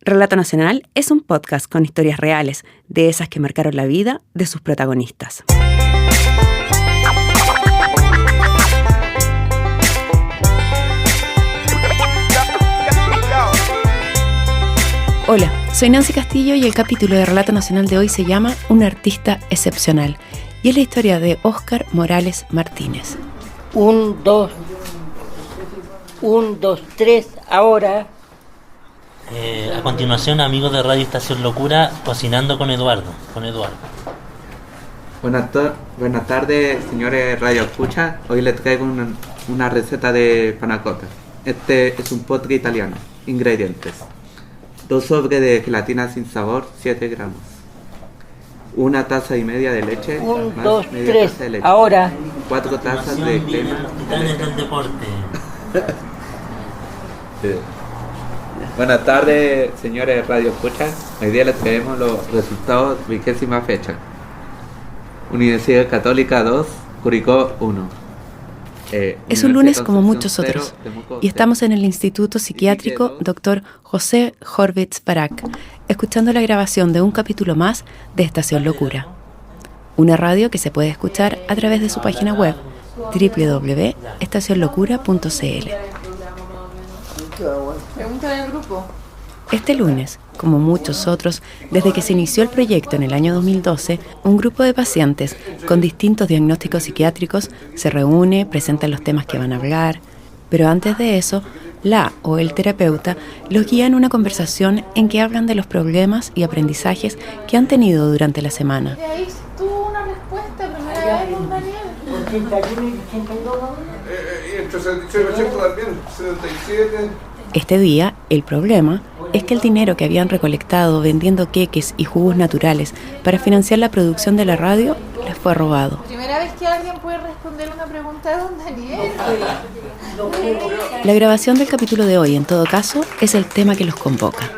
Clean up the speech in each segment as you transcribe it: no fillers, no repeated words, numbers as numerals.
Relato Nacional es un podcast con historias reales, de esas que marcaron la vida de sus protagonistas. Hola, soy Nancy Castillo y el capítulo de Relato Nacional de hoy se llama Un artista excepcional y es la historia de Óscar Morales Martínez. 1, 2, 3, ahora. A continuación, amigos de Radio Estación Locura, cocinando con Eduardo. Buenas tardes, señores Radio Escucha. Hoy les traigo una receta de panna cotta. Este es un postre italiano. Ingredientes: 2 sobres de gelatina sin sabor, 7 gramos. 1 taza y media de leche. 1, más 2, media 3, taza de leche. ahora. 4 tazas de crema. Titanes del deporte. Buenas tardes, señores Radio Escucha. Hoy día les traemos los resultados de 20ª fecha. Universidad Católica 2, Curicó 1. Es un lunes como muchos otros y estamos en el Instituto Psiquiátrico Dr. José Horvitz Barak, escuchando la grabación de un capítulo más de Estación Locura, una radio que se puede escuchar a través de su página web www.estacionlocura.cl. Pregúntale al grupo. Este lunes, como muchos otros, desde que se inició el proyecto en el año 2012, un grupo de pacientes con distintos diagnósticos psiquiátricos se reúne, presenta los temas que van a hablar, pero antes de eso, la o el terapeuta los guía en una conversación en que hablan de los problemas y aprendizajes que han tenido durante la semana. De ahí tuvo una respuesta, primera vez, don Daniel. 81 y 82. Entre 76 y 80 también, 77. Este día, el problema es que el dinero que habían recolectado vendiendo queques y jugos naturales para financiar la producción de la radio les fue robado. Primera vez que alguien puede responder una pregunta de don Daniel. La grabación del capítulo de hoy, en todo caso, es el tema que los convoca.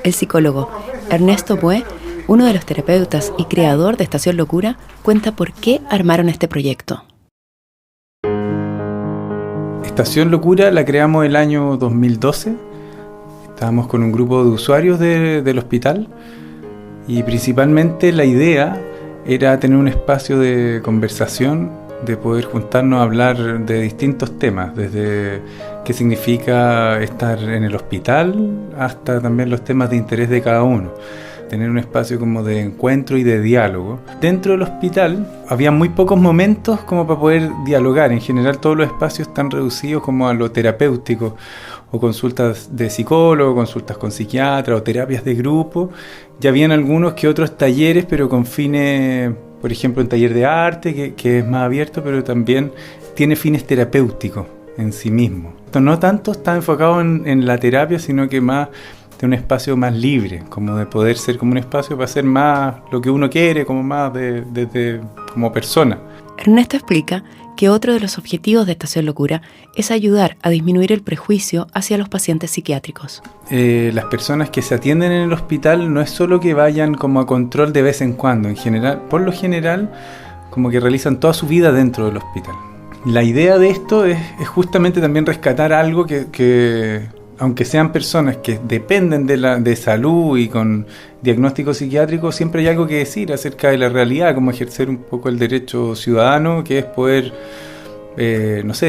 El psicólogo Ernesto Bue, uno de los terapeutas y creador de Estación Locura, cuenta por qué armaron este proyecto. Estación Locura la creamos el año 2012. Estábamos con un grupo de usuarios del hospital y principalmente la idea era tener un espacio de conversación, de poder juntarnos a hablar de distintos temas, desde qué significa estar en el hospital hasta también los temas de interés de cada uno. Tener un espacio como de encuentro y de diálogo. Dentro del hospital había muy pocos momentos como para poder dialogar. En general todos los espacios están reducidos como a lo terapéutico, o consultas de psicólogo, consultas con psiquiatra o terapias de grupo. Ya habían algunos que otros talleres, pero con fines, por ejemplo, un taller de arte que es más abierto, pero también tiene fines terapéuticos en sí mismo. Esto no tanto está enfocado en la terapia, sino que más de un espacio más libre, como de poder ser como un espacio para hacer más lo que uno quiere, como más como persona. Ernesto explica que otro de los objetivos de Estación Locura es ayudar a disminuir el prejuicio hacia los pacientes psiquiátricos. Las personas que se atienden en el hospital no es solo que vayan como a control de vez en cuando, en general, por lo general, como que realizan toda su vida dentro del hospital. La idea de esto es justamente también rescatar algo que aunque sean personas que dependen de salud y con diagnóstico psiquiátrico, siempre hay algo que decir acerca de la realidad, como ejercer un poco el derecho ciudadano, que es poder,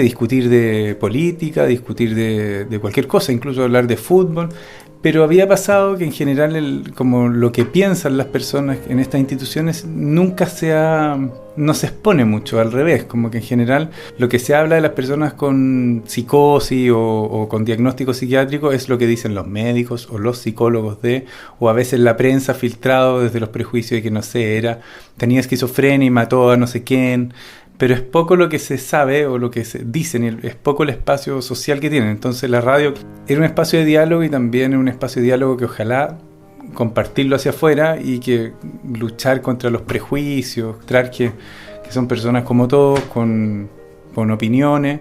discutir de política, discutir de cualquier cosa, incluso hablar de fútbol. Pero había pasado que en general como lo que piensan las personas en estas instituciones nunca no se expone mucho, al revés, como que en general lo que se habla de las personas con psicosis o con diagnóstico psiquiátrico es lo que dicen los médicos o los psicólogos o a veces la prensa filtrado desde los prejuicios de que tenía esquizofrenia y mató a no sé quién. Pero es poco lo que se sabe o lo que se dicen, es poco el espacio social que tienen. Entonces la radio era un espacio de diálogo y también un espacio de diálogo que ojalá compartirlo hacia afuera y que luchar contra los prejuicios, mostrar que son personas como todos, con opiniones.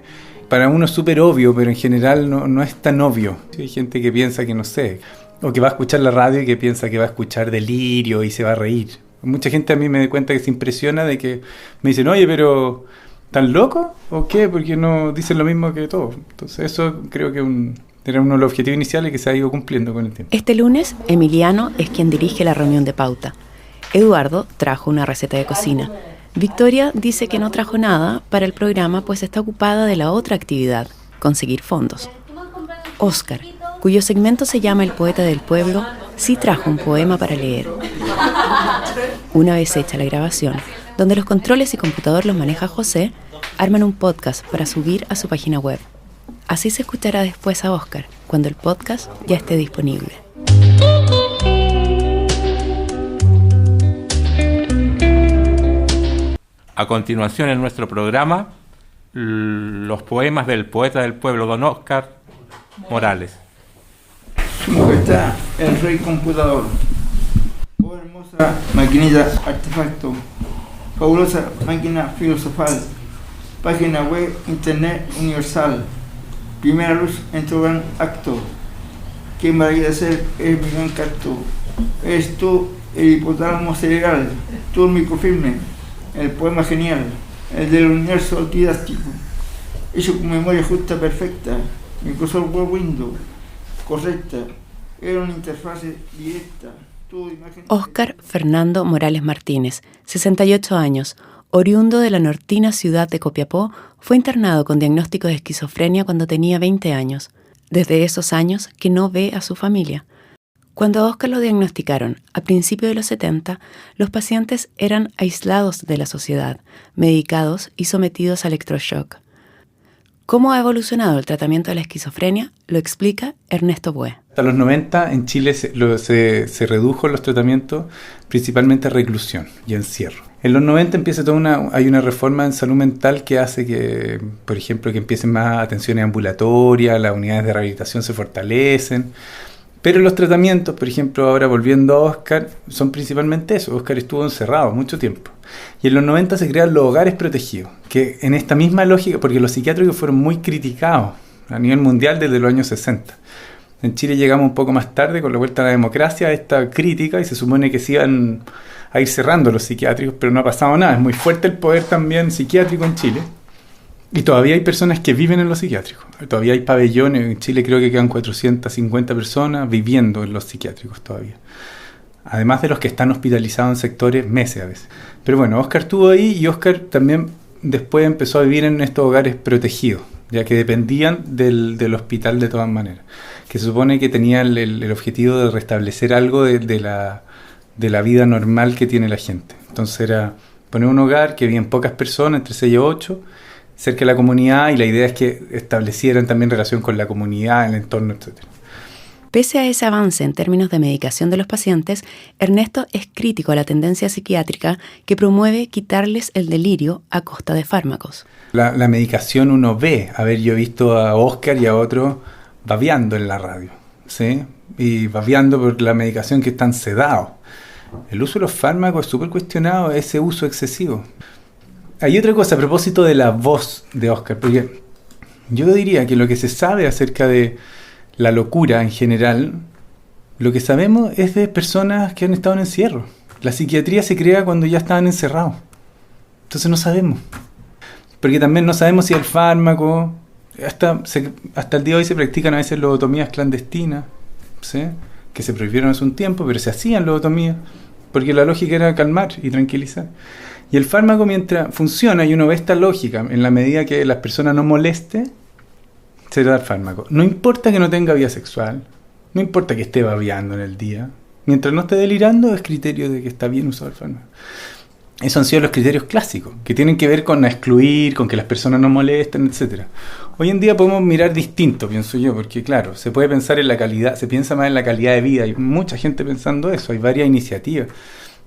Para uno es súper obvio, pero en general no es tan obvio. Hay gente que piensa que no sé, o que va a escuchar la radio y que piensa que va a escuchar delirio y se va a reír. Mucha gente a mí me da cuenta que se impresiona de que me dicen, oye, pero ¿tan loco? ¿O qué? Porque no dicen lo mismo que todos. Entonces eso creo que es Era uno de los objetivos iniciales que se ha ido cumpliendo con el tiempo. Este lunes, Emiliano es quien dirige la reunión de pauta. Eduardo trajo una receta de cocina. Victoria dice que no trajo nada para el programa, pues está ocupada de la otra actividad, conseguir fondos. Óscar, cuyo segmento se llama El Poeta del Pueblo, sí trajo un poema para leer. Una vez hecha la grabación, donde los controles y computador los maneja José, arman un podcast para subir a su página web. Así se escuchará después a Óscar, cuando el podcast ya esté disponible. A continuación en nuestro programa, los poemas del poeta del pueblo, don Óscar Morales. Su majestad, el rey computador. Oh hermosa maquinita artefacto, fabulosa máquina filosofal, página web, internet universal, primera luz en tu gran acto. Qué maravilla de ser el mi gran canto. Eres tú el hipotálamo cerebral, tú el microfilme, el poema genial, el del universo didáctico, hecho con memoria justa perfecta, Microsoft Word Windows, correcta, era una interfase directa. Óscar Fernando Morales Martínez, 68 años, oriundo de la nortina ciudad de Copiapó, fue internado con diagnóstico de esquizofrenia cuando tenía 20 años. Desde esos años que no ve a su familia. Cuando a Óscar lo diagnosticaron, a principios de los 70, los pacientes eran aislados de la sociedad, medicados y sometidos a electroshock. ¿Cómo ha evolucionado el tratamiento de la esquizofrenia? Lo explica Ernesto Bué. Hasta los 90 en Chile se redujo los tratamientos principalmente a reclusión y encierro. En los 90 empieza hay una reforma en salud mental que hace que, por ejemplo, que empiecen más atenciones ambulatorias, las unidades de rehabilitación se fortalecen. Pero los tratamientos, por ejemplo, ahora volviendo a Óscar, son principalmente eso. Óscar estuvo encerrado mucho tiempo. Y en los 90 se crean los hogares protegidos, que en esta misma lógica, porque los psiquiátricos fueron muy criticados a nivel mundial desde los años 60. En Chile llegamos un poco más tarde, con la vuelta a la democracia, a esta crítica, y se supone que se iban a ir cerrando los psiquiátricos, pero no ha pasado nada. Es muy fuerte el poder también psiquiátrico en Chile. Y todavía hay personas que viven en los psiquiátricos. Todavía hay pabellones. En Chile creo que quedan 450 personas viviendo en los psiquiátricos todavía. Además de los que están hospitalizados en sectores meses a veces. Pero bueno, Óscar estuvo ahí y Óscar también después empezó a vivir en estos hogares protegidos, ya que dependían del hospital de todas maneras. Que se supone que tenía el objetivo de restablecer algo de la vida normal que tiene la gente. Entonces era poner un hogar que vivían pocas personas, entre 6 y 8, cerca de la comunidad, y la idea es que establecieran también relación con la comunidad, el entorno, etc. Pese a ese avance en términos de medicación de los pacientes, Ernesto es crítico a la tendencia psiquiátrica que promueve quitarles el delirio a costa de fármacos. La medicación uno ve, yo he visto a Óscar y a otros babeando en la radio, ¿sí? Y babeando por la medicación que están sedados. El uso de los fármacos es súper cuestionado, ese uso excesivo. Hay otra cosa a propósito de la voz de Óscar, porque yo diría que lo que se sabe acerca de la locura en general, lo que sabemos es de personas que han estado en encierro. La psiquiatría se crea cuando ya estaban encerrados. Entonces no sabemos. Porque también no sabemos si el fármaco, hasta el día de hoy se practican a veces lobotomías clandestinas, ¿sí? Que se prohibieron hace un tiempo, pero se hacían lobotomías, porque la lógica era calmar y tranquilizar. Y el fármaco, mientras funciona y uno ve esta lógica, en la medida que las personas no moleste, se da el fármaco. No importa que no tenga vida sexual, no importa que esté babeando en el día, mientras no esté delirando, es criterio de que está bien usado el fármaco. Esos han sido los criterios clásicos, que tienen que ver con excluir, con que las personas no molesten, etc. Hoy en día podemos mirar distinto, pienso yo, porque claro, se puede pensar en la calidad, se piensa más en la calidad de vida, hay mucha gente pensando eso, hay varias iniciativas.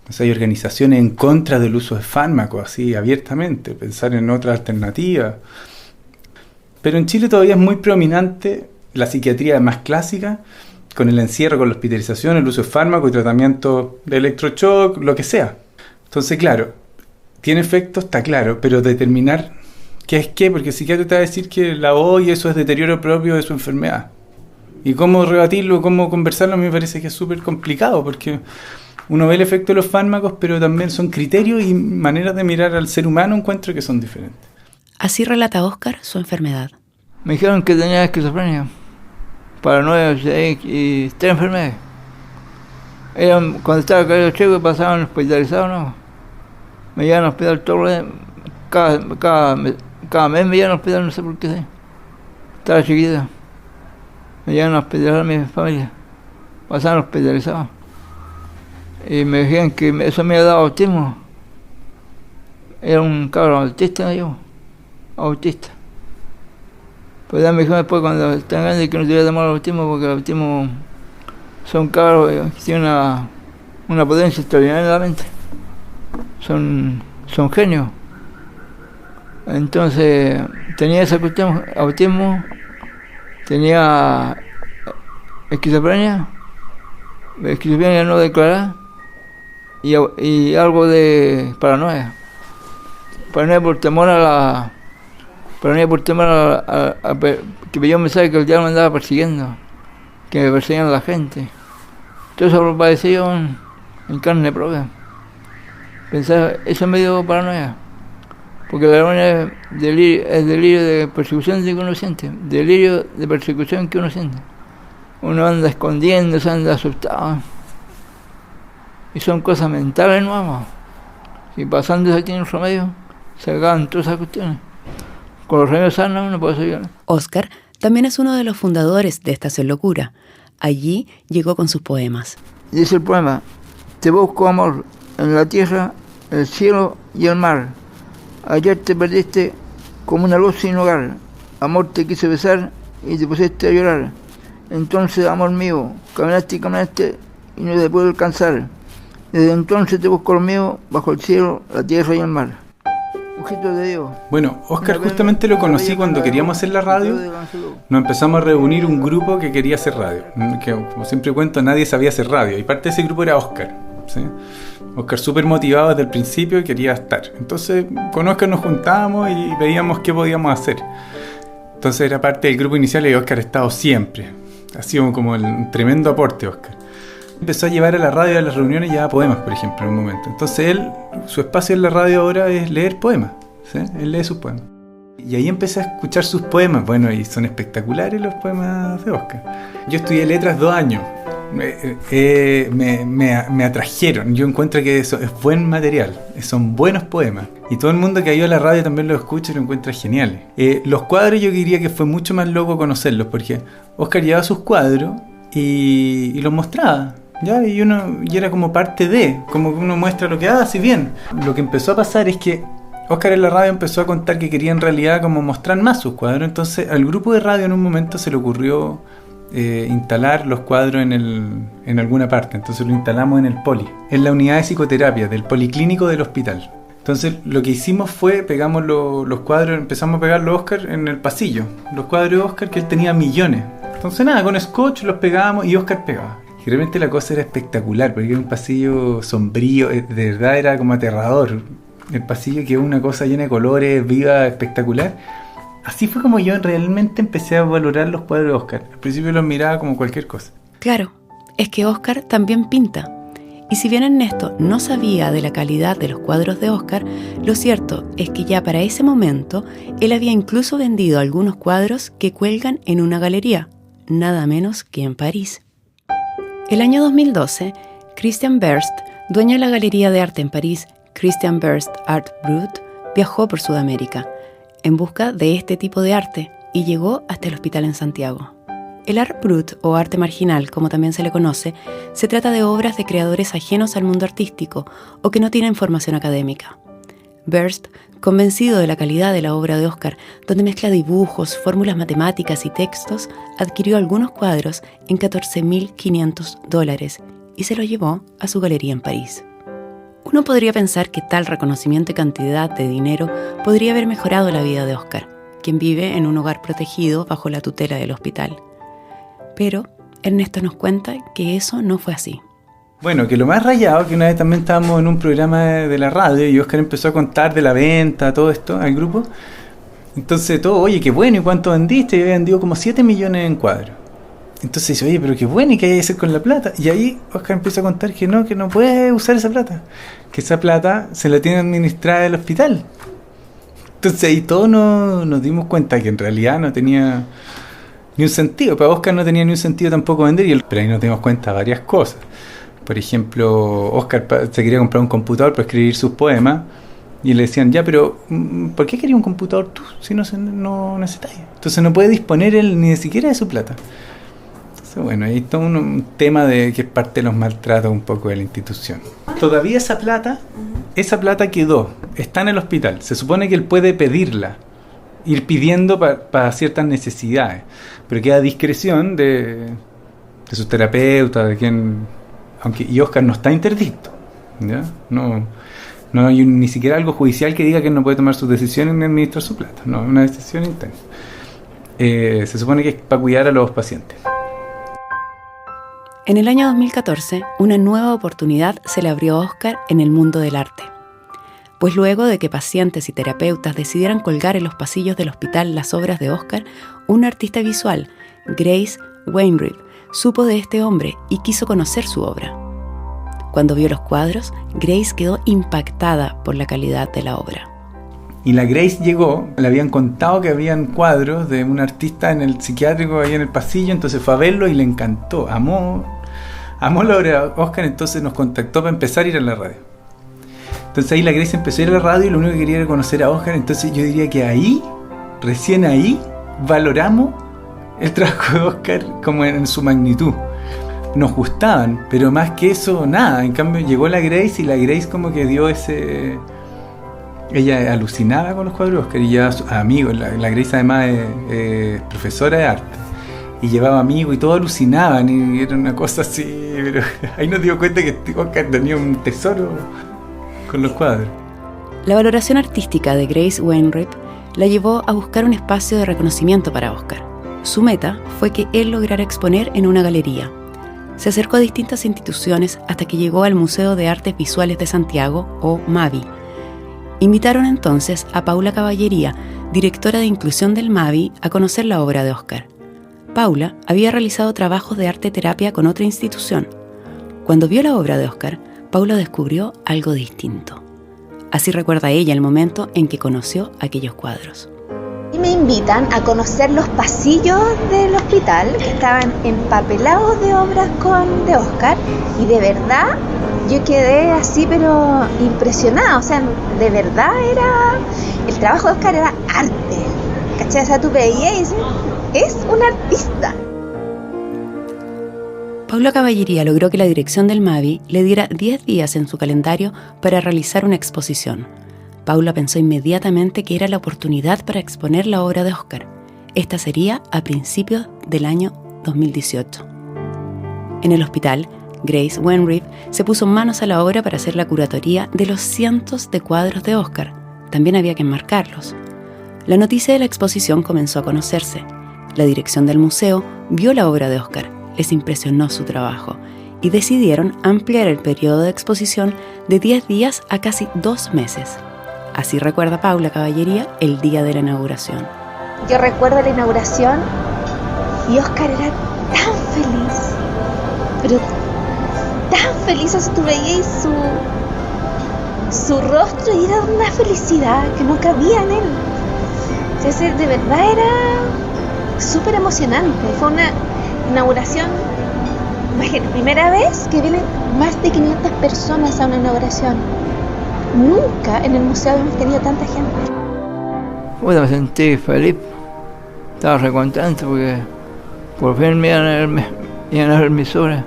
O sea, hay organizaciones en contra del uso de fármacos, así abiertamente, pensar en otras alternativas. Pero en Chile todavía es muy predominante la psiquiatría más clásica, con el encierro, con la hospitalización, el uso de fármacos y tratamiento de electroshock, lo que sea. Entonces, claro, tiene efectos, está claro, pero determinar qué es qué, porque el psiquiatra te va a decir que la voz y eso es deterioro propio de su enfermedad. Y cómo rebatirlo, cómo conversarlo, a mí me parece que es súper complicado, porque uno ve el efecto de los fármacos, pero también son criterios y maneras de mirar al ser humano, encuentro que son diferentes. Así relata Óscar su enfermedad. Me dijeron que tenía esquizofrenia. paranoia y 3 enfermedades. Cuando estaba caído chico pasaban hospitalizados, ¿no? Me llevan al hospital cada mes me llevan al hospital, no sé por qué. Estaba chiquita. Me llevan a hospitalizar a mi familia. Pasaban hospitalizados. Y me decían que eso me había dado autismo. Era un cabrón autista, ¿no? Yo, autista. Pues ya me dijeron después cuando están grandes que no te voy a tomar el autismo porque el autismo son cabros que tienen una potencia extraordinaria en la mente. Son genios. Entonces tenía esa cuestión, autismo, tenía esquizofrenia no declarada y algo de paranoia. Paranoia por temor a que yo pensaba que el diablo me andaba persiguiendo, que me perseguían a la gente. Todo eso lo padecí yo en carne propia. Pensaba, eso me dio paranoia. Porque la paranoia es delirio de persecución que uno siente. Delirio de persecución que uno siente. Uno anda escondiéndose, anda asustado. Y son cosas mentales nuevas. Y pasando eso tiene un remedio, se acaban todas esas cuestiones. Con los remedios sanos uno puede seguir. Oscar también es uno de los fundadores de Estación Locura. Allí llegó con sus poemas. Dice el poema: te busco amor en la tierra, el cielo y el mar. Ayer te perdiste como una luz sin hogar. Amor, te quise besar y te pusiste a llorar. Entonces, amor mío, caminaste y no te pude alcanzar. Desde entonces te busco lo mío bajo el cielo, la tierra y el mar. Objeto de Dios. Bueno, Oscar justamente lo conocí cuando queríamos hacer la radio. Nos empezamos a reunir un grupo que quería hacer radio. Que, como siempre cuento, nadie sabía hacer radio. Y parte de ese grupo era Oscar, ¿sí? Oscar súper motivado desde el principio y quería estar. Entonces con Oscar nos juntábamos y veíamos qué podíamos hacer. Entonces era parte del grupo inicial y Oscar ha estado siempre. Ha sido como un tremendo aporte, Oscar. Empezó a llevar a la radio a las reuniones y llevaba poemas, por ejemplo, en un momento. Entonces su espacio en la radio ahora es leer poemas, ¿sí? Él lee sus poemas. Y ahí empecé a escuchar sus poemas. Bueno, y son espectaculares los poemas de Oscar. Yo estudié letras 2 años. Me atrajeron. Yo encuentro que eso es buen material, son buenos poemas y todo el mundo que ha ido a la radio también los escucha y lo encuentra geniales. Los cuadros yo diría que fue mucho más loco conocerlos porque Oscar llevaba sus cuadros y los mostraba, ¿ya? Y era como parte de, como que uno muestra lo que hace bien. Lo que empezó a pasar es que Oscar en la radio empezó a contar que quería en realidad como mostrar más sus cuadros. Entonces al grupo de radio en un momento se le ocurrió instalar los cuadros en alguna parte. Entonces lo instalamos en el poli, en la unidad de psicoterapia del policlínico del hospital. Entonces lo que hicimos fue pegamos los cuadros, empezamos a pegarlos a Oscar en el pasillo, los cuadros de Oscar, que él tenía millones. Entonces nada, con scotch los pegábamos y Oscar pegaba. Y realmente la cosa era espectacular porque era un pasillo sombrío, de verdad era como aterrador. El pasillo, que es una cosa llena de colores, viva, espectacular. Así fue como yo realmente empecé a valorar los cuadros de Oscar. Al principio los miraba como cualquier cosa. Claro, es que Oscar también pinta. Y si bien Ernesto no sabía de la calidad de los cuadros de Oscar, lo cierto es que ya para ese momento él había incluso vendido algunos cuadros que cuelgan en una galería, nada menos que en París. El año 2012, Christian Berst, dueño de la galería de arte en París, Christian Berst Art Brut, viajó por Sudamérica en busca de este tipo de arte y llegó hasta el hospital en Santiago. El art brut, o arte marginal, como también se le conoce, se trata de obras de creadores ajenos al mundo artístico o que no tienen formación académica. Berst, convencido de la calidad de la obra de Oscar, donde mezcla dibujos, fórmulas matemáticas y textos, adquirió algunos cuadros en $14.500 y se los llevó a su galería en París. Uno podría pensar que tal reconocimiento y cantidad de dinero podría haber mejorado la vida de Oscar, quien vive en un hogar protegido bajo la tutela del hospital. Pero Ernesto nos cuenta que eso no fue así. Bueno, que lo más rayado, que una vez también estábamos en un programa de la radio y Oscar empezó a contar de la venta, todo esto, al grupo. Entonces todo, oye, qué bueno, ¿y cuánto vendiste? Y había vendido como 7 millones en cuadros. Entonces dice, oye, pero qué bueno, ¿y qué hay que hacer con la plata? Y ahí Oscar empieza a contar que no puede usar esa plata, que esa plata se la tiene administrada el hospital. Entonces ahí todos nos dimos cuenta que en realidad no tenía ni un sentido. Para Oscar no tenía ni un sentido tampoco vender, pero ahí nos dimos cuenta de varias cosas. Por ejemplo, Oscar se quería comprar un computador para escribir sus poemas y le decían, ya, pero ¿por qué querías un computador tú si no necesitas? Entonces no puede disponer él ni siquiera de su plata. Entonces, bueno, ahí está un tema de que es parte de los maltratos un poco de la institución. Todavía esa plata quedó, está en el hospital. Se supone que él puede pedirla, ir pidiendo para ciertas necesidades, pero queda a discreción de sus terapeutas, de quien, y Oscar no está interdicto, ¿ya? No hay ni siquiera algo judicial que diga que él no puede tomar sus decisiones ni administrar su plata, no, es una decisión interna. Se supone que es para cuidar a los pacientes. En el año 2014, una nueva oportunidad se le abrió a Oscar en el mundo del arte. Pues luego de que pacientes y terapeutas decidieran colgar en los pasillos del hospital las obras de Oscar, una artista visual, Grace Wainwright, supo de este hombre y quiso conocer su obra. Cuando vio los cuadros, Grace quedó impactada por la calidad de la obra. Y la Grace llegó, le habían contado que habían cuadros de un artista en el psiquiátrico ahí en el pasillo, entonces fue a verlo y le encantó, amó la obra de Oscar, entonces nos contactó para empezar a ir a la radio. Entonces ahí la Grace empezó a ir a la radio y lo único que quería era conocer a Oscar, entonces yo diría que recién ahí, valoramos el trabajo de Oscar como en su magnitud. Nos gustaban, pero más que eso, nada. En cambio llegó la Grace y la Grace como que dio ese... Ella alucinaba con los cuadros de Oscar y llevaba a amigos. La Grace además es profesora de arte y llevaba amigos y todos alucinaban y era una cosa así, pero ahí nos dio cuenta que Oscar tenía un tesoro con los cuadros. La valoración artística de Grace Wainwright la llevó a buscar un espacio de reconocimiento para Oscar. Su meta fue que él lograra exponer en una galería. Se acercó a distintas instituciones hasta que llegó al Museo de Artes Visuales de Santiago, o MAVI. Invitaron entonces a Paula Caballería, directora de inclusión del MAVI, a conocer la obra de Oscar. Paula había realizado trabajos de arte terapia con otra institución. Cuando vio la obra de Oscar, Paula descubrió algo distinto. Así recuerda ella el momento en que conoció aquellos cuadros. Y me invitan a conocer los pasillos del hospital que estaban empapelados de obras de Oscar, y de verdad yo quedé así pero impresionada, o sea, de verdad el trabajo de Oscar era arte, ¿cachai? O sea, tú veías y dices, es un artista. Paula Caballería logró que la dirección del MAVI le diera 10 días en su calendario para realizar una exposición. Paula pensó inmediatamente que era la oportunidad para exponer la obra de Oscar. Esta sería a principios del año 2018. En el hospital, Grace Wainwright se puso manos a la obra para hacer la curatoría de los cientos de cuadros de Oscar. También había que enmarcarlos. La noticia de la exposición comenzó a conocerse. La dirección del museo vio la obra de Oscar, les impresionó su trabajo y decidieron ampliar el periodo de exposición de 10 días a casi 2 meses. Así recuerda Paula Caballería el día de la inauguración. Yo recuerdo la inauguración y Oscar era tan feliz, pero tan feliz, o sea, tú veías su rostro y era una felicidad que no cabía en él. Entonces, de verdad era súper emocionante. Fue una inauguración, imagínate, primera vez que vienen más de 500 personas a una inauguración. Nunca en el museo hemos tenido tanta gente. Bueno, me sentí feliz, estaba re contento porque por fin me iban a ver mis obras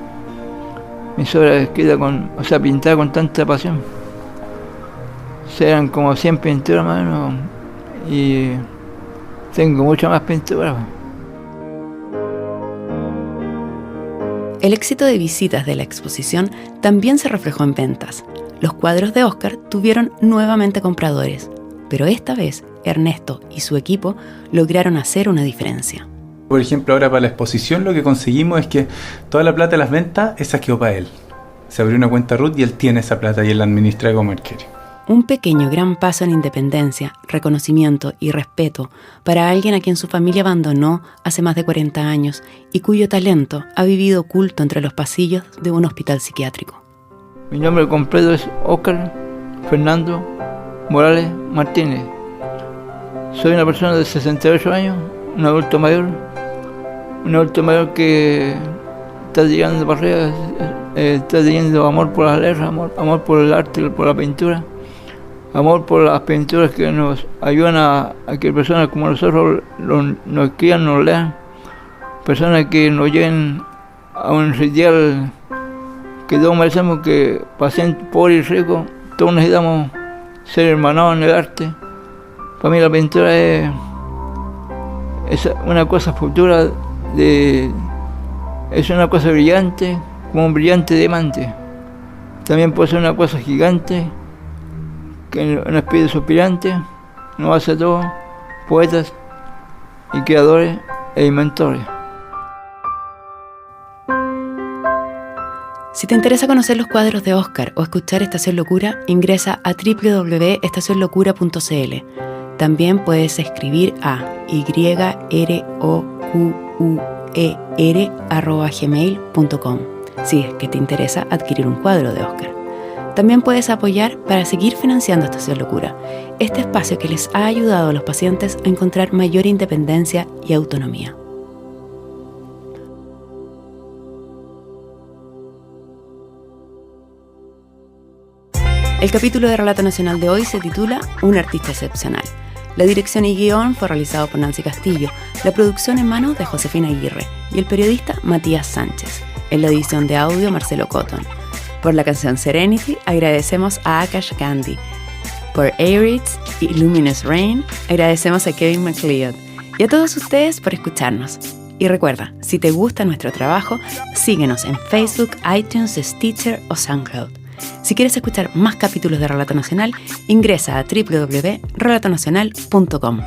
escritas pintadas con tanta pasión. Eran como 100 pinturas más o menos y tengo mucha más pintura. El éxito de visitas de la exposición también se reflejó en ventas. Los cuadros de Oscar tuvieron nuevamente compradores, pero esta vez Ernesto y su equipo lograron hacer una diferencia. Por ejemplo, ahora para la exposición lo que conseguimos es que toda la plata de las ventas, esa quedó para él. Se abrió una cuenta RUT y él tiene esa plata y él la administra como él quiere. Un pequeño gran paso en independencia, reconocimiento y respeto para alguien a quien su familia abandonó hace más de 40 años y cuyo talento ha vivido oculto entre los pasillos de un hospital psiquiátrico. Mi nombre completo es Oscar Fernando Morales Martínez. Soy una persona de 68 años, un adulto mayor, un adulto mayor que está llegando para arriba, está teniendo amor por las letras, amor por el arte, por la pintura, amor por las pinturas que nos ayudan a que personas como nosotros nos quieran, nos lean, personas que nos lleguen a un ideal que todos merecemos, que pacientes pobres y ricos, todos necesitamos ser hermanados en el arte. Para mí la pintura es una cosa futura, es una cosa brillante, como un brillante diamante. También puede ser una cosa gigante, que un espíritu suspirante nos hace a todos poetas y creadores e inventores. Si te interesa conocer los cuadros de Óscar o escuchar Estación Locura, ingresa a www.estacionlocura.cl. También puedes escribir a yroquer@gmail.com si es que te interesa adquirir un cuadro de Óscar. También puedes apoyar para seguir financiando Estación Locura, este espacio que les ha ayudado a los pacientes a encontrar mayor independencia y autonomía. El capítulo de Relato Nacional de hoy se titula Un artista excepcional. La dirección y guión fue realizado por Nancy Castillo, la producción en manos de Josefina Aguirre y el periodista Matías Sánchez. En la edición de audio, Marcelo Cotton. Por la canción Serenity, agradecemos a Akash Gandhi. Por Airits y Luminous Rain, agradecemos a Kevin MacLeod. Y a todos ustedes por escucharnos. Y recuerda, si te gusta nuestro trabajo, síguenos en Facebook, iTunes, Stitcher o SoundCloud. Si quieres escuchar más capítulos de Relato Nacional, ingresa a www.relatonacional.com.